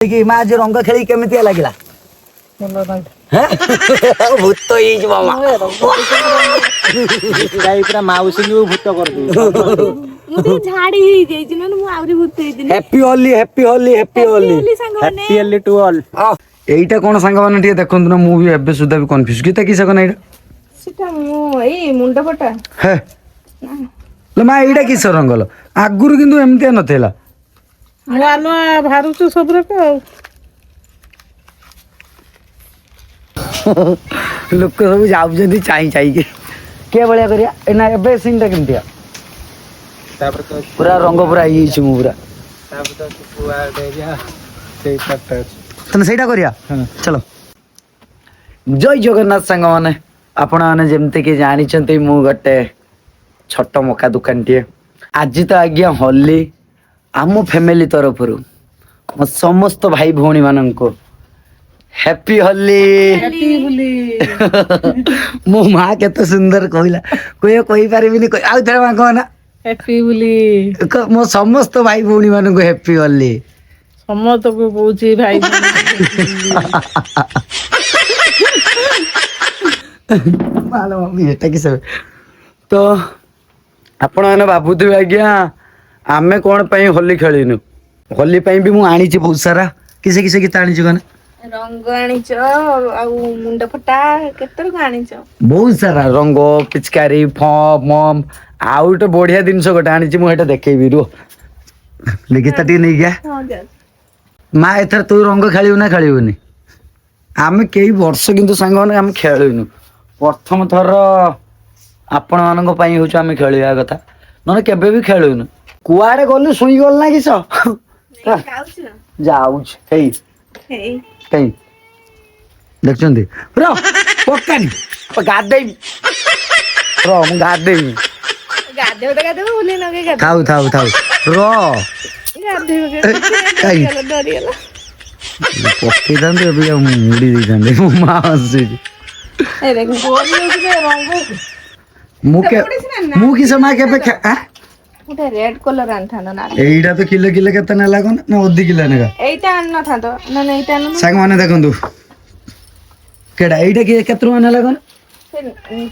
कि माँ जो रंग खेली केमिति लागला भूत मामा पूरा माउसी भूत कर मुझे झाड़ी ही जाई न मु आउरी भूत हेदिन happy Holi happy Holi happy Holi happy Holi to all एईटा कोन संग माने ठीक देखंतु ना मु भी एबे सुधा भी कंफ्यूज किता किसा कोन एईटा सेटा मु एई मुंडा पटा हे ल मा एईटा किस रंगल आगुरु किंतु एमते नथेला नूआ नूआ भारुଛୁ सबरे पे लोक सब जाउ जदी चाहि चाहि के बळिया करिया एना एबे सीनटा केमतिया तापर तो पूरा रंग पूरा आई छि मु पूरा तापर तो पुआ डेरिया से पत्ता तने सेटा करिया चलो जय जगन्नाथ संग माने आपण माने जेमते के जानि चंती मु गटे छोट मका दुकान टिए आज तो आज्ञा होली आम फैमिली तरफ मो समस्त भाई भौणी मान को हैप्पी होली मो माँ केते सुंदर कहला कोई कहि पारिबिनी आउ थरे मां कहना हैप्पी बुली मो समस्त भाई भौणी मान को हैप्पी होली समस्त को पूछी भाई मालो मम्मी एटा किस तो आपण माने भाबुथिबे आज्ञा आमे कोन पई होली खेलिनु होली पई भी मु आनी छि बहुत सारा किसे किसे गीत आनी छि कने रंग आनिच आ मुंडा फटा केतर आनिच बहुत सारा रंग पिचकारी फम मम आउट बढ़िया जिनस गोटे आनी मु एटा देखेबी रो लिखिता टी नहीं गया हां जा माँ एथर तू रंग खेलिबु ना खेलिबुनी आमे केई वर्ष किंतु सांग माने आमे खेलिनु प्रथम थर आपण मानक पई होछ आमे खेलिया कथा नने केबे भी खेलिनु कुआडे गलु सुई गल ना किस जाउछ हेई हेई देखछन्ती रो पक्कानी गादेई रो मु गादेई गाधे होली नगे गाधे थाउ थाउ थाउ रो गाधे काई डरियला पक्के दांदे अभी मुड़ी दी दांदे मां हसी ए देख होली होके रंग मु कि समय के पे हां उठे रेड कलर आनथानो ना एईटा तो किलो किलो केते ना लागो ना ओदी किलो नेगा एइटा आन न थातो ना ना एइटा आन सांग माने देखंतु केडा एईटा के केतरो ना लागो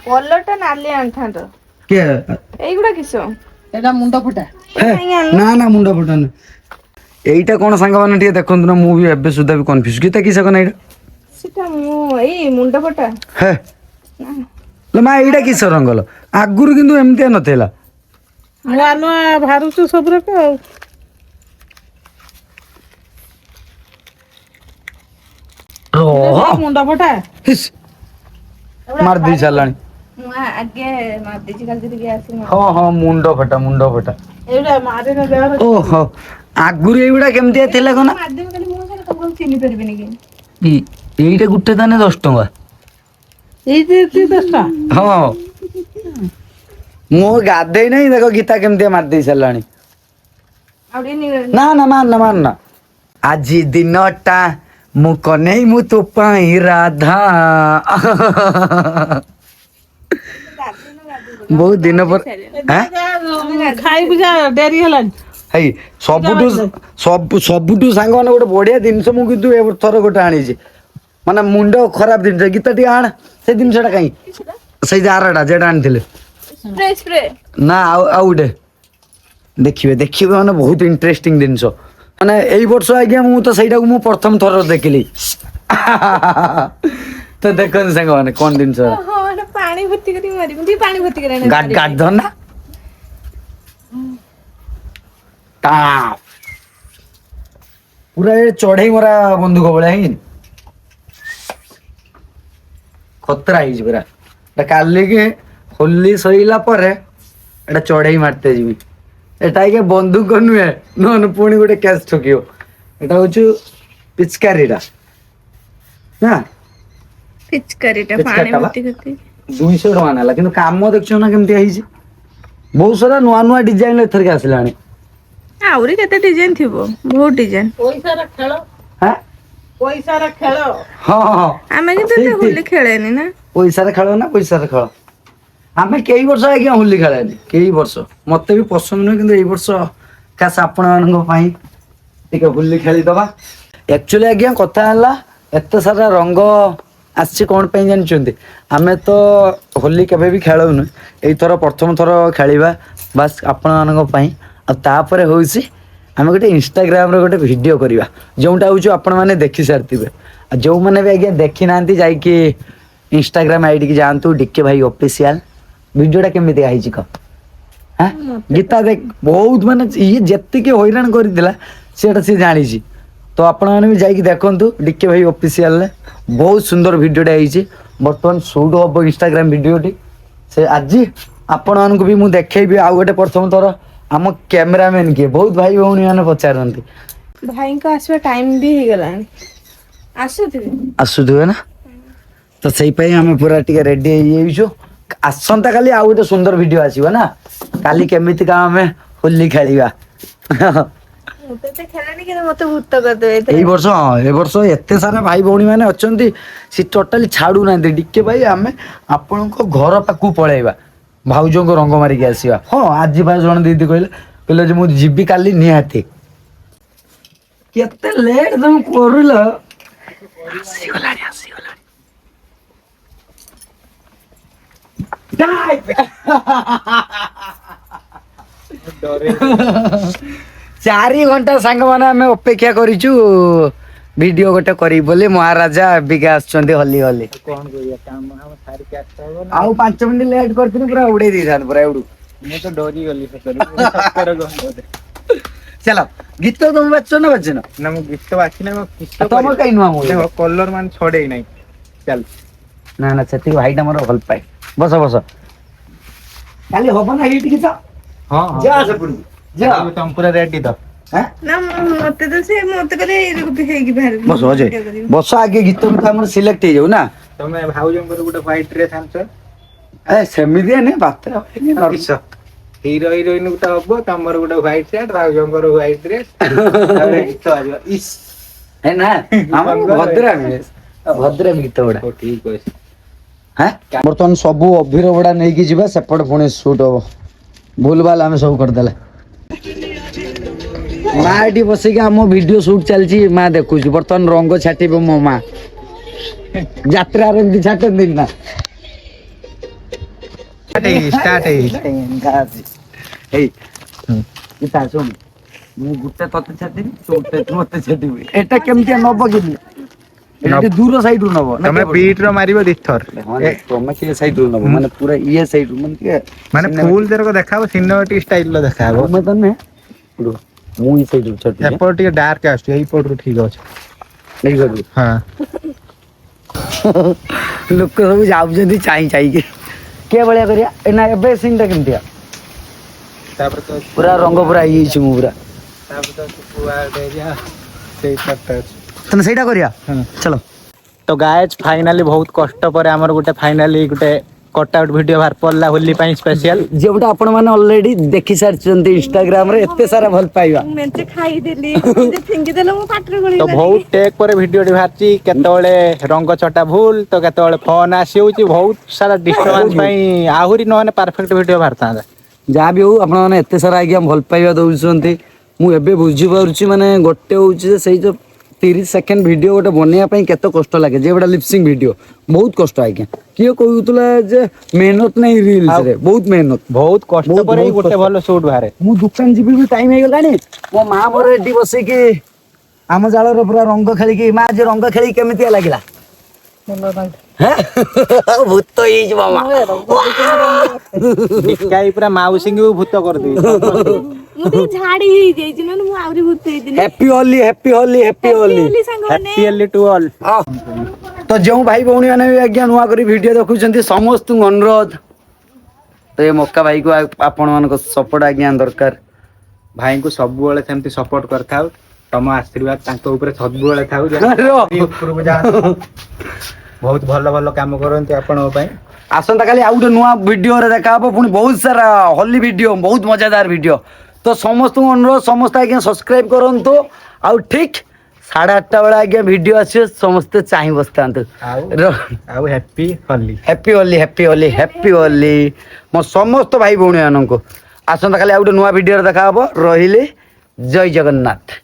कलर टा नाली आनथातो के एइगुडा किसो एटा मुंडा फटा ना ना मुंडा फटाने एईटा कोन सांग माने ठीक देखंतु ना मु भी एबे सुधा भी कंफ्यूज किता किसा कोन एईटा सेटा मु एई मुंडा फटा हे ल मा एईटा किस रंगल आगुरु किंतु एमते नथेला नूआ नूआ भारुଛୁ सबरे पे रो मुंडा फटा हिस मार दी चलानी मु आगे मार देछि काल जदी गैस हां हां मुंडो फटा एटा मारे न देहर ओहो आगुरु एइबडा केमते थिला कोन माध्यम काली मु सारा तो चिनी परबिनी कि एईटा गुट्टे दाने 10 टंका एई दे दस्ता हाँ मो गाधे नहीं देखो गीता केमती मार दी चलानी आउडी नि ना ना मानना आज दिनटा मु कनै मु तो पाई राधा बहुत दिन पर हैं खाई बुझा डेरी हलान हई सबुटू सांग माने गोटे बढ़िया जिनस मु किंतु ए थर गोटे आनी छी माने मुंडो खराब जिनस गीता टी आण से जिनसटा काई से जारडा जेडा आनिथिले स्प्रे स्प्रे ना आउटे देखिए देखिए माने बहुत इंटरेस्टिंग जिनस माने एई वर्ष आज्ञा मु तो सेटा को मु प्रथम थर देखिली तो देखन संग माने कोन जिनस हां ना पानी भर्ती करी मारी मुदी पानी भर्ती करे ना गाड गाड धर ना ता पूरा ये चढ़ई मरा बंदूक बळा हिन खतरा हिज पूरा काली के होली सईला परे एटा चढ़ई मारते जीवी एटा के बंदूक नुहे नन पुणी गोटे कैच ठकियो एटा होछु पिचकारीटा ना पिचकारीटा पानी भर्ती करती 200 टका नाला किंतु काम देखछो ना केमती आइछि बहुत सारा नुआ नुआ डिजाइन एथर के आसिलानी आउरी केते डिजाइन थिबो बहुत डिजाइन पैसा रा खेल हां पैसा रा खेल हां हां आमे किते होली खेलेनी ना पैसा रे खेलो ना पैसा रे खेलो आमे कई वर्ष आज्ञा होली खेलानी कई वर्ष मते भी पसंद नहीं किंतु एई वर्ष खास आपण मानक पई टिके होली खेली दबा एक्चुअली आज्ञा कथा है एत सारा रंग आसी कौन पे जानते आमे तो होली केबे भी खेलुनु एथर प्रथम थर खेलिबा बस आपण मानक पई आ तापर होउसी आमे गोटे इंस्टाग्राम रे गोटे वीडियो करबा जोंटा होउछु आपण माने देखि सारतिबे आ जो माने भी आज्ञा देखि नांती जाई कि इंस्टाग्राम आईडी की जानतु डिके भाई ऑफिशियल वीडियोटा केमिति आइछि क हां गीता देख बहुत माने ये जत्ति के हैरान करिदिला सेटा से जानिछि तो आपण माने भी जाई देखंतु डिके भाई ऑफिशियल ने बहुत सुंदर वीडियोटा आइछि बर्तमान शूट हो इंस्टाग्राम वीडियोटी से आज आपण मानक भी मु देखैबी आ गोटे प्रथम थर आम कैमरामैन के बहुत भाई भौणी माने पचारंती भाई को आसवा टाइम भी हो गलानी आसुथिबे ना तो सही पे आम पूरा टिके रेडी हो आसंता काली आ गोटे सुंदर वीडियो आसीबा ना काली केमिति का हमें होली खेलिबा मुते ते खेलानी के मते भूत कर देबे एई वर्ष हाँ ए वर्ष एते सारा भाई भौणी माने अछंती सी टोटली छाडू ना डिके भाई आमे आपन को घर पाकू पळेबा भाउजो को रंग मारी के आसीबा हां आज भाई जण दीदी कहले जे मु जिबी काली निहाती केते लेट तुम करूल आसी गलानी चारि घंटा सांग माने हमें अपेक्षा करिछु वीडियो गोटे करी बोले महाराजा अबिका आछंती हल्ली हल्ली कौन करिया काम हम सारी के आछो आउ 5 मिनिट लेट करथिन पूरा उड़े दी थान पूरा उडू मैं तो डरी गली सकर सकर गंदे चलो गीत तुम बच्चो ना बच्चो ना मु गीत बाकी ना मु किस्त तुम कहीं नुआ मु देखो कलर मान छोड़े ही नहीं चल ना ना सेति भाईटा मोर भल पाए बस बस काली होबो ना हिट गीत हां जा से पुनी जा तुम पूरा रेडी तो हैं ना मते तो से मते करे हेगी बाहर बस अजय बस आगे गीत में हमर सिलेक्ट हो जाऊ ना तमे भाउजंकर गुटे व्हाइट ड्रेस आनछ ए सेमिदिया ने बातरा किस हीरो हीरोइन गुटे हबो तमर गुटे व्हाइट शर्ट भाउजंकर व्हाइट ड्रेस तारे गीत आजो इस है ना हम भद्रा में भद्रा गीत बड़ा ओ ठीक अछि हैं बर्तमान सबू अभिर बड़ा नहीं की जीवा सेपट पुणी शूट हो भूल भाल आम सब करदेला माँ एटी बसिक आम वीडियो शूट चलची माँ देखुच बर्तमान रंग छाटिबे मो माँ यात्रा एमती छाटती ना स्टार्ट शुण मु गुटे तते छाटिबी तू मते छाटिबी एटा केमती नब कि दूर साइड रु नब तमे बीट रो मारिबो दिथर तमे के साइड रु नब माने पूरा ये साइड रु माने फुल तेरे को देखाबो सिनेमैटिक स्टाइल लो देखाबो मैं तने मु ई साइड रु छाटि एपर टिके डार्क आछी एई पड रु ठीक अछि नहीं करू हां लोक सब जाउ जदी चाहि के बळिया करिया एना एबे सीन ता केमतिया तापर तो पूरा रंग पूरा ई छु पूरा तापर तो पुआ डेरिया से पत्ता तने सेटा करिया हां चलो तो गाइस फाइनली बहुत कष्ट पर हमर गुटे फाइनली गुटे कट आउट वीडियो बाहर पड़ला होली पई स्पेशल जेबटा आपण माने ऑलरेडी देखि सारचंती इंस्टाग्राम रे एते सारा भल पाइबा मेंचे खाई देली जे फिंगी देलो मो पाटर गली तो बहुत टेक पर वीडियो बाहरची केतोळे रंग छटा भूल तो केतोळे फोन आसीउची बहुत सारा डिस्टर्बेंस पई आहुरी नने परफेक्ट वीडियो बाहरता जा भी हो आपण माने एते सारा आज्ञा भल पाइबा दउछंती मु एबे बुझी पारुची माने गोटे होउची जे सेई जो 30 सेकंड वीडियो गोटे बनैया पई केतो कष्ट लागे जे बडा लिपसिंग वीडियो बहुत कष्ट आज्ञा कियो कहउतला जे मेहनत नहीं रील्स रे बहुत मेहनत बहुत कष्ट पर ही गोटे भलो शूट बाहरे मु दुकान जीबी भी टाइम हे गेलानी मो मां मोर एटी बसे के आम जाल रो पूरा रंग खेली की मां जे रंग खेली केमिति लागिला भूत ही मामा निकाई पूरा माउसी को भूत कर दी मुते झाड़ी ही जाई जिन मु आउरी भूत हे दिन happy Holi happy Holi happy Holi Holi संगने हैप्पी होली टू ऑल तो जो भाई भौणी माने भी आज्ञा नुआ करी वीडियो देखुचंती समस्त अनुरोध तो ये मौका भाई को आपण मान को सपोर्ट आज्ञा दरकार भाई को सब बेले सेमती सपोर्ट करथाउ तम आशीर्वाद तांको ऊपर सब बेले थाउ ऊपर को जा बहुत भलो भलो काम करंती आपण पई आसंता काली आउ गोटे नुआ वीडियो रे देखा हबो पुनी बहुत सारा होली वीडियो बहुत मजेदार वीडियो तो समस्त अनुरोध समस्त आज्ञा सब्सक्राइब करंतु आउ ठीक 8:30 बेला आज्ञा वीडियो आसे समस्त चाहि बसतांतु आउ happy Holi happy Holi happy Holi happy Holi मो समस्त भाई भौणी माननको आसंता काली आउ गोटे नुआ वीडियो रे देखा हबो रहिले जय जगन्नाथ।